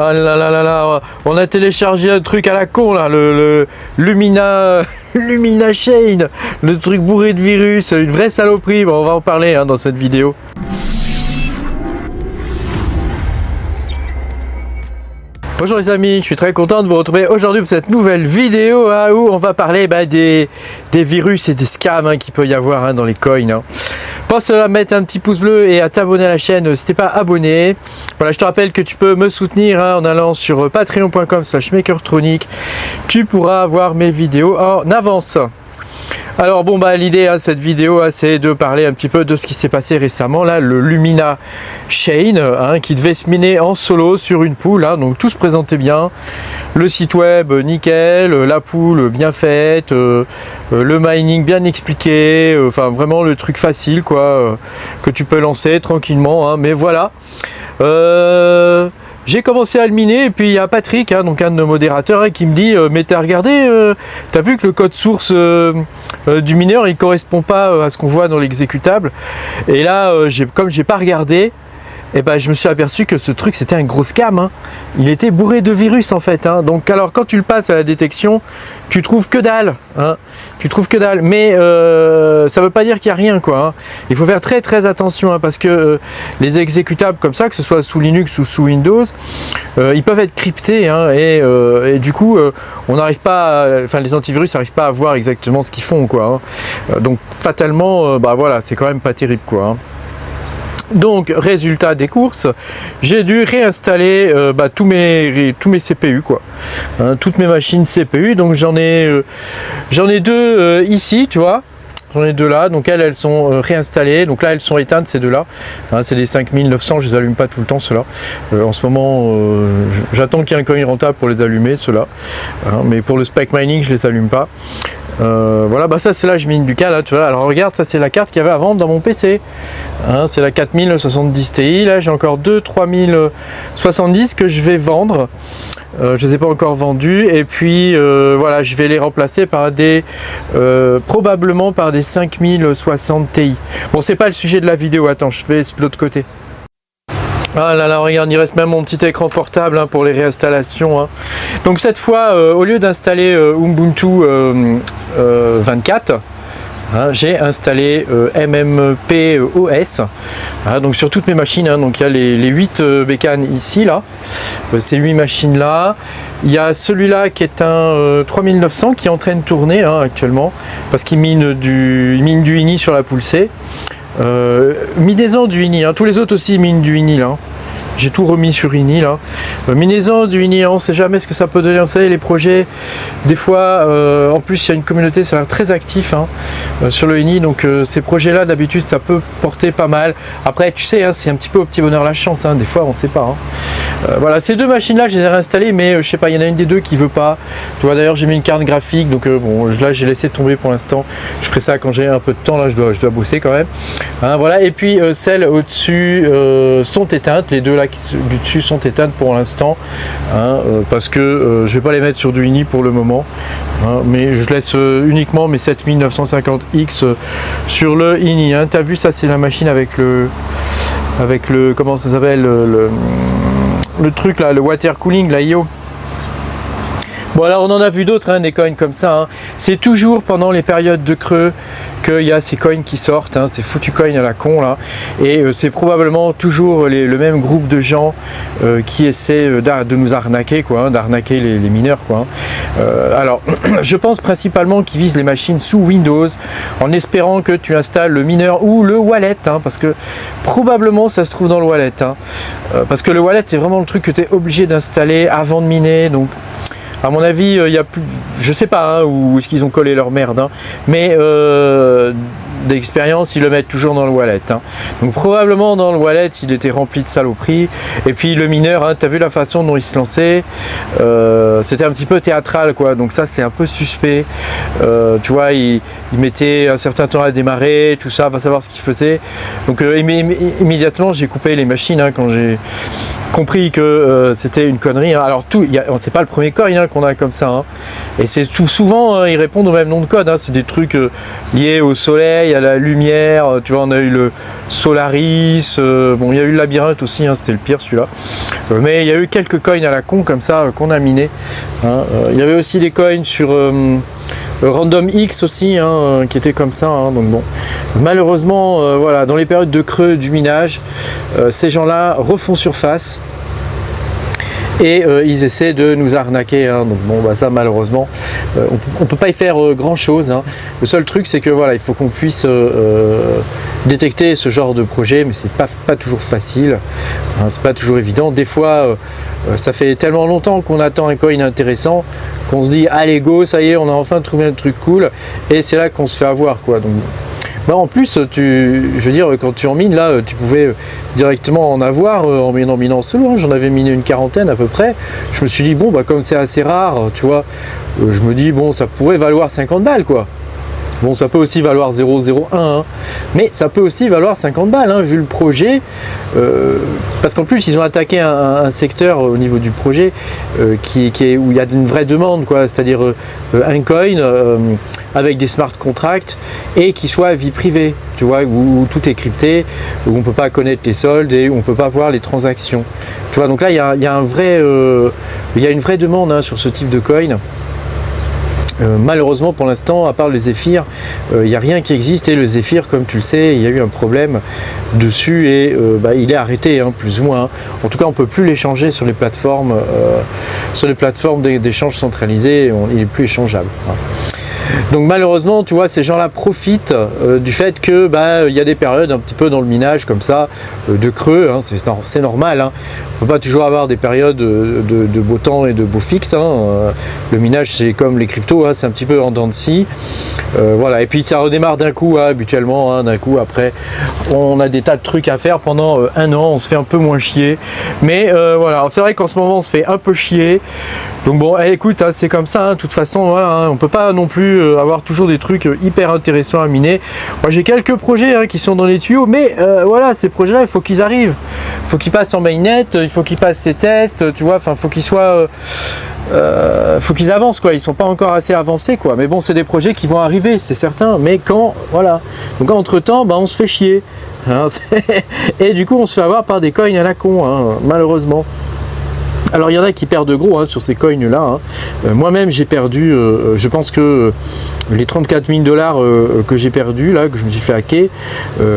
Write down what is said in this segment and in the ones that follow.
Ah là là là là, on a téléchargé un truc à la con là, le Lumina Chain, le truc bourré de virus, une vraie saloperie. Bon, on va en parler dans cette vidéo. Bonjour les amis, je suis très content de vous retrouver aujourd'hui pour cette nouvelle vidéo où on va parler des virus et des scams qu'il peut y avoir dans les coins. Pense à mettre un petit pouce bleu et à t'abonner à la chaîne si t'es pas abonné. Voilà, je te rappelle que tu peux me soutenir en allant sur patreon.com/makertronic. Tu pourras voir mes vidéos en avance. Alors bon l'idée de cette vidéo c'est de parler un petit peu de ce qui s'est passé récemment là, le Lumina Chain qui devait se miner en solo sur une pool, donc tout se présentait bien, le site web nickel, la pool bien faite, le mining bien expliqué, enfin vraiment le truc facile quoi, que tu peux lancer tranquillement, mais voilà. J'ai commencé à le miner et puis il y a Patrick, donc un de nos modérateurs, qui me dit mais t'as regardé, t'as vu que le code source du mineur il correspond pas à ce qu'on voit dans l'exécutable. Et là comme j'ai pas regardé, je me suis aperçu que ce truc c'était un gros scam, il était bourré de virus en fait, donc alors quand tu le passes à la détection tu trouves que dalle, mais ça veut pas dire qu'il n'y a rien quoi, il faut faire très très attention parce que les exécutables comme ça, que ce soit sous Linux ou sous Windows, ils peuvent être cryptés et du coup on n'arrive pas les antivirus n'arrivent pas à voir exactement ce qu'ils font quoi, donc fatalement voilà, c'est quand même pas terrible quoi. Donc résultat des courses, j'ai dû réinstaller tous mes CPU quoi, toutes mes machines CPU. Donc j'en ai deux ici, tu vois, j'en ai deux là, donc elles sont réinstallées, donc là elles sont éteintes ces deux là, c'est des 5900, je les allume pas tout le temps ceux-là, en ce moment j'attends qu'il y ait un coin rentable pour les allumer ceux-là, mais pour le spec mining je les allume pas. Voilà, ça c'est là je mine du cal, tu vois. Alors regarde, ça c'est la carte qu'il y avait à vendre dans mon PC, c'est la 4070 Ti. Là j'ai encore deux 3070 que je vais vendre, je les ai pas encore vendus, et puis voilà, je vais les remplacer par des probablement par des 5060 Ti. Bon, c'est pas le sujet de la vidéo, attends, je vais de l'autre côté. Ah là là, regarde, il reste même mon petit écran portable pour les réinstallations. Donc cette fois, au lieu d'installer Ubuntu 24, j'ai installé MMP OS, donc sur toutes mes machines, donc il y a les 8 bécanes ici, là, ces 8 machines là. Il y a celui-là qui est un 3900 qui est en train de tourner actuellement, parce qu'il mine du INI sur la poule C. Minez-en du INI, tous les autres aussi minent du INI là. J'ai tout remis sur INI là. Minez-en du INI, on ne sait jamais ce que ça peut donner. Vous savez, les projets, des fois, en plus il y a une communauté, ça a l'air très actif sur le INI, donc ces projets là d'habitude ça peut porter pas mal. Après tu sais, c'est un petit peu au petit bonheur la chance, des fois on ne sait pas. Voilà, ces deux machines là je les ai réinstallées, mais je sais pas, il y en a une des deux qui veut pas. Tu vois, d'ailleurs j'ai mis une carte graphique, donc bon là j'ai laissé tomber pour l'instant. Je ferai ça quand j'ai un peu de temps, là je dois bosser quand même. Voilà, et puis celles au-dessus sont éteintes, les deux là du dessus sont éteintes pour l'instant, parce que je vais pas les mettre sur du INI pour le moment, mais je laisse uniquement mes 7950X sur le INI. T'as vu, ça c'est la machine avec le comment ça s'appelle, le truc là, le water cooling, la IO. Bon, alors on en a vu d'autres, des coins comme ça. C'est toujours pendant les périodes de creux qu'il y a ces coins qui sortent, ces foutus coins à la con là. Et c'est probablement toujours le même groupe de gens qui essaient de nous arnaquer, quoi, d'arnaquer les mineurs, quoi. Alors, je pense principalement qu'ils visent les machines sous Windows, en espérant que tu installes le mineur ou le wallet, parce que probablement ça se trouve dans le wallet. Parce que le wallet c'est vraiment le truc que tu es obligé d'installer avant de miner, donc. À mon avis, il y a plus, je sais pas où est-ce qu'ils ont collé leur merde, mais d'expérience, ils le mettent toujours dans le wallet. Donc probablement dans le wallet, il était rempli de saloperies. Et puis le mineur, tu as vu la façon dont il se lançait, c'était un petit peu théâtral, quoi. Donc ça, c'est un peu suspect. Tu vois, il il mettait un certain temps à démarrer, tout ça, va savoir ce qu'il faisait. Donc immédiatement j'ai coupé les machines hein, quand j'ai compris que c'était une connerie. Hein. Alors c'est pas le premier coin hein, qu'on a comme ça. Hein. Et c'est tout souvent ils répondent au même nom de code. Hein. C'est des trucs liés au soleil, à la lumière. Tu vois, on a eu le Solaris. Bon, il y a eu le labyrinthe aussi. Hein, c'était le pire celui-là. Mais il y a eu quelques coins à la con comme ça qu'on a miné. Hein. Il y avait aussi des coins sur Random X aussi, hein, qui était comme ça. Hein. Donc bon, malheureusement, voilà, dans les périodes de creux du minage, ces gens-là refont surface. Et ils essaient de nous arnaquer, hein. Donc bon, bah ça malheureusement, on peut pas y faire grand chose. Hein. Le seul truc, c'est que voilà, il faut qu'on puisse détecter ce genre de projet, mais c'est pas toujours facile. Hein, c'est pas toujours évident. Des fois, ça fait tellement longtemps qu'on attend un coin intéressant qu'on se dit allez go, ça y est, on a enfin trouvé un truc cool, et c'est là qu'on se fait avoir quoi. Donc bah, en plus, je veux dire, quand tu en mines, là, tu pouvais directement en avoir en minant solo. Hein. J'en avais miné une quarantaine à peu près. Je me suis dit, bon, bah, comme c'est assez rare, tu vois, je me dis, bon, ça pourrait valoir 50 balles, quoi. Bon, ça peut aussi valoir 0,01, hein, mais ça peut aussi valoir 50 balles, hein, vu le projet. Parce qu'en plus, ils ont attaqué un secteur au niveau du projet où il y a une vraie demande, quoi. C'est-à-dire un coin avec des smart contracts et qui soit vie privée, tu vois, où tout est crypté, où on ne peut pas connaître les soldes et où on ne peut pas voir les transactions. Tu vois, donc là, il y a une vraie demande hein, sur ce type de coin. Malheureusement pour l'instant, à part le Zephyr, il n'y a rien qui existe, et le Zephyr, comme tu le sais, il y a eu un problème dessus et il est arrêté hein, plus ou moins. Hein. En tout cas, on ne peut plus l'échanger sur les plateformes d'échange centralisées, il n'est plus échangeable. Hein. Donc malheureusement, tu vois, ces gens-là profitent du fait que il y a des périodes un petit peu dans le minage comme ça, de creux, hein, c'est normal. Hein. On ne peut pas toujours avoir des périodes de beau temps et de beau fixe. Hein. Le minage, c'est comme les cryptos, hein, c'est un petit peu en dents de scie. Voilà. Et puis ça redémarre d'un coup, hein, habituellement, hein, d'un coup après. On a des tas de trucs à faire pendant un an, on se fait un peu moins chier. Mais voilà, c'est vrai qu'en ce moment, on se fait un peu chier. Donc bon, écoute, hein, c'est comme ça, hein, de toute façon, voilà, hein, on ne peut pas non plus avoir toujours des trucs hyper intéressants à miner. Moi j'ai quelques projets hein, qui sont dans les tuyaux, mais voilà, ces projets-là, il faut qu'ils arrivent. Il faut qu'ils passent en mainnet, il faut qu'ils passent les tests, tu vois, enfin, il faut qu'ils soient... faut qu'ils avancent, quoi. Ils sont pas encore assez avancés, quoi. Mais bon, c'est des projets qui vont arriver, c'est certain, mais quand, voilà. Donc entre-temps, on se fait chier. Hein, et du coup, on se fait avoir par des coins à la con, hein, malheureusement. Alors il y en a qui perdent gros hein, sur ces coins là. Hein. Moi-même j'ai perdu, je pense que les 34 000 $ que j'ai perdu là, que je me suis fait hacker,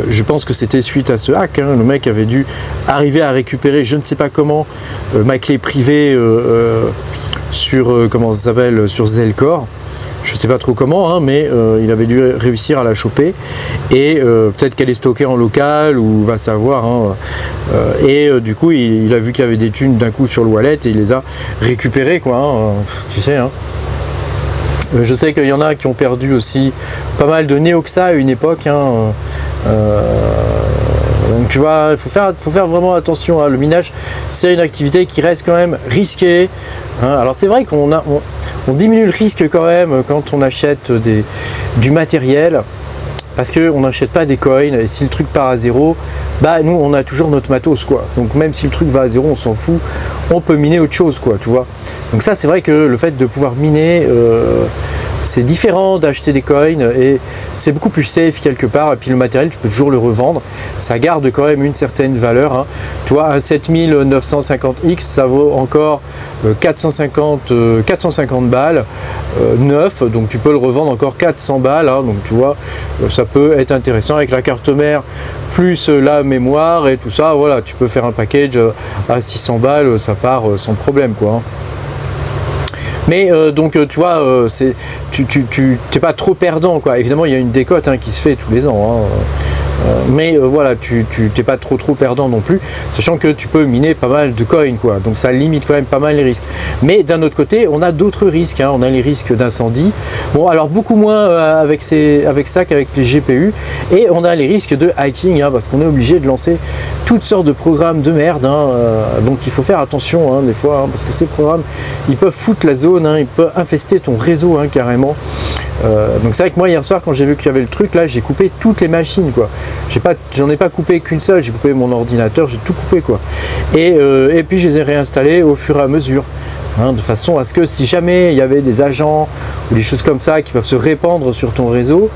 je pense que c'était suite à ce hack. Hein. Le mec avait dû arriver à récupérer, je ne sais pas comment, ma clé privée sur comment ça s'appelle, sur Zelcore. Je sais pas trop comment, hein, mais il avait dû réussir à la choper, et peut-être qu'elle est stockée en local, ou va savoir. Hein, du coup, il a vu qu'il y avait des thunes d'un coup sur le wallet, et il les a récupérées, quoi. Hein, tu sais. Hein. Je sais qu'il y en a qui ont perdu aussi pas mal de Neoxa à une époque. Hein, donc tu vois, il faut faire vraiment attention. Hein. Le minage, c'est une activité qui reste quand même risquée. Hein. Alors c'est vrai qu'on diminue le risque quand même quand on achète du matériel, parce qu'on n'achète pas des coins, et si le truc part à zéro, nous on a toujours notre matos, quoi. Donc même si le truc va à zéro, on s'en fout, on peut miner autre chose, quoi, tu vois. Donc ça, c'est vrai que le fait de pouvoir miner, c'est différent d'acheter des coins, et c'est beaucoup plus safe quelque part. Et puis le matériel, tu peux toujours le revendre, ça garde quand même une certaine valeur. Hein. Tu vois, un 7950X, ça vaut encore 450 balles neuf, donc tu peux le revendre encore 400 balles. Hein. Donc tu vois, ça peut être intéressant avec la carte mère plus la mémoire et tout ça. Voilà, tu peux faire un package à 600 balles, ça part sans problème, quoi. Hein. Mais donc tu vois, tu t'es pas trop perdant, quoi. Évidemment, il y a une décote hein, qui se fait tous les ans. Hein. Mais voilà, tu t'es pas trop perdant non plus, sachant que tu peux miner pas mal de coins, quoi. Donc ça limite quand même pas mal les risques. Mais d'un autre côté, on a d'autres risques, hein. On a les risques d'incendie. Bon, alors beaucoup moins avec ça qu'avec les GPU. Et on a les risques de hacking, hein, parce qu'on est obligé de lancer toutes sortes de programmes de merde, hein. Donc il faut faire attention, hein, des fois, hein, parce que ces programmes, ils peuvent foutre la zone, hein, ils peuvent infester ton réseau, hein, carrément. Donc c'est vrai que moi hier soir, quand j'ai vu qu'il y avait le truc là, j'ai coupé toutes les machines, quoi. J'en ai pas coupé qu'une seule, j'ai coupé mon ordinateur, j'ai tout coupé, quoi. Et puis je les ai réinstallés au fur et à mesure, hein, de façon à ce que si jamais il y avait des agents ou des choses comme ça qui peuvent se répandre sur ton réseau,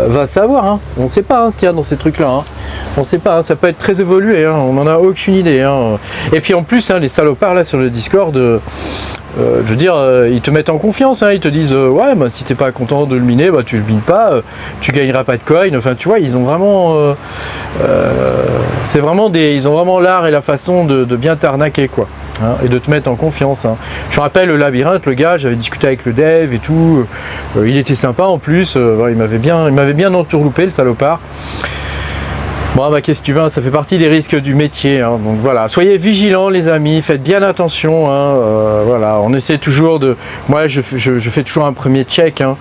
va savoir, hein. On ne sait pas, hein, ce qu'il y a dans ces trucs là, hein. On ne sait pas, hein, ça peut être très évolué, hein, on n'en a aucune idée, hein. Et puis en plus, hein, les salopards là sur le Discord, je veux dire, ils te mettent en confiance, hein, ils te disent ouais, bah, si t'es pas content de le miner, bah, tu le mines pas, tu gagneras pas de coin. Enfin, tu vois, ils ont vraiment, ils ont vraiment l'art et la façon de bien t'arnaquer, quoi, hein, et de te mettre en confiance, hein. Je me rappelle le labyrinthe, le gars, j'avais discuté avec le dev et tout, il était sympa en plus, il m'avait bien entourloupé, le salopard. Bon, bah, qu'est-ce que tu veux, hein, ça fait partie des risques du métier, hein. Donc voilà, soyez vigilants les amis, faites bien attention, hein, voilà, on essaie toujours de... Moi je fais toujours un premier check, hein.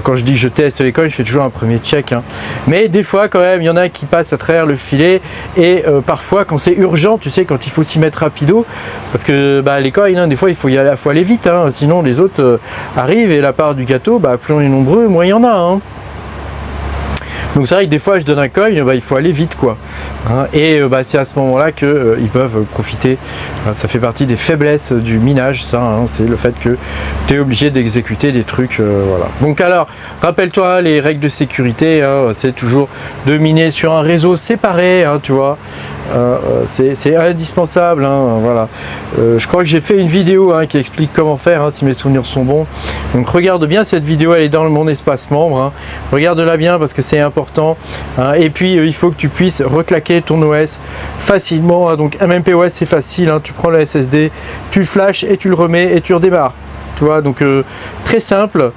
Quand je dis que je teste les coins, je fais toujours un premier check, hein. Mais des fois quand même, il y en a qui passent à travers le filet, et parfois quand c'est urgent, tu sais, quand il faut s'y mettre rapido, parce que bah, les coins, hein, des fois il faut aller vite, hein, sinon les autres arrivent, et la part du gâteau, bah, plus on est nombreux, moins il y en a, hein. Donc c'est vrai que des fois je donne un coin, bah, il faut aller vite, quoi, hein, et bah, c'est à ce moment là que ils peuvent profiter. Ça fait partie des faiblesses du minage, ça, hein, c'est le fait que tu es obligé d'exécuter des trucs, voilà. Donc alors rappelle-toi les règles de sécurité, hein, c'est toujours de miner sur un réseau séparé, hein, tu vois. C'est indispensable, hein, voilà. Je crois que j'ai fait une vidéo, hein, qui explique comment faire, hein, si mes souvenirs sont bons. Donc regarde bien cette vidéo, elle est dans mon espace membre, hein. Regarde-la bien parce que c'est important, hein. Et puis il faut que tu puisses reclaquer ton OS facilement, hein. Donc MMPOS c'est facile, hein. Tu prends le SSD, tu le flashes et tu le remets et tu redémarres, tu vois. Donc très simple.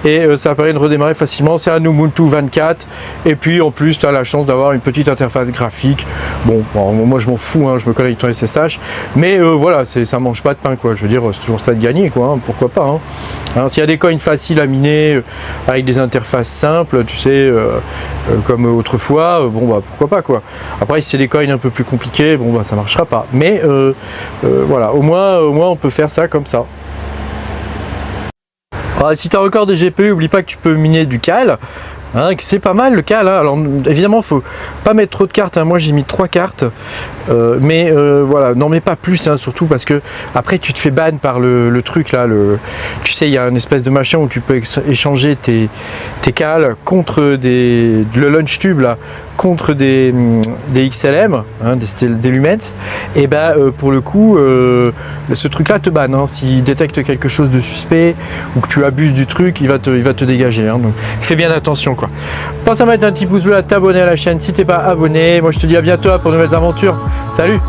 Et ça permet de redémarrer facilement. C'est un Ubuntu 24, et puis en plus tu as la chance d'avoir une petite interface graphique. Bon, moi je m'en fous, hein, je me connecte en SSH, mais voilà, ça mange pas de pain, quoi. Je veux dire, c'est toujours ça de gagner, quoi, hein, pourquoi pas, hein. Hein, s'il y a des coins faciles à miner avec des interfaces simples, tu sais, comme autrefois, bon bah pourquoi pas, quoi. Après si c'est des coins un peu plus compliqués, bon bah ça marchera pas, mais voilà, au moins on peut faire ça comme ça. Alors, si tu as encore des GPU, n'oublie pas que tu peux miner du CAL, hein, c'est pas mal le CAL, hein. Alors évidemment, faut pas mettre trop de cartes, hein. Moi j'ai mis 3 cartes, mais voilà, n'en mets pas plus, hein, surtout parce que après tu te fais ban par le truc là, tu sais, il y a une espèce de machin où tu peux échanger tes CAL contre le launch tube là, contre des XLM, hein, des Lumens, et ben pour le coup ce truc là te banne, hein. S'il détecte quelque chose de suspect ou que tu abuses du truc, il va te dégager, hein. Donc fais bien attention, quoi. Pense à mettre un petit pouce bleu, à t'abonner à la chaîne si t'es pas abonné. Moi je te dis à bientôt pour de nouvelles aventures. Salut!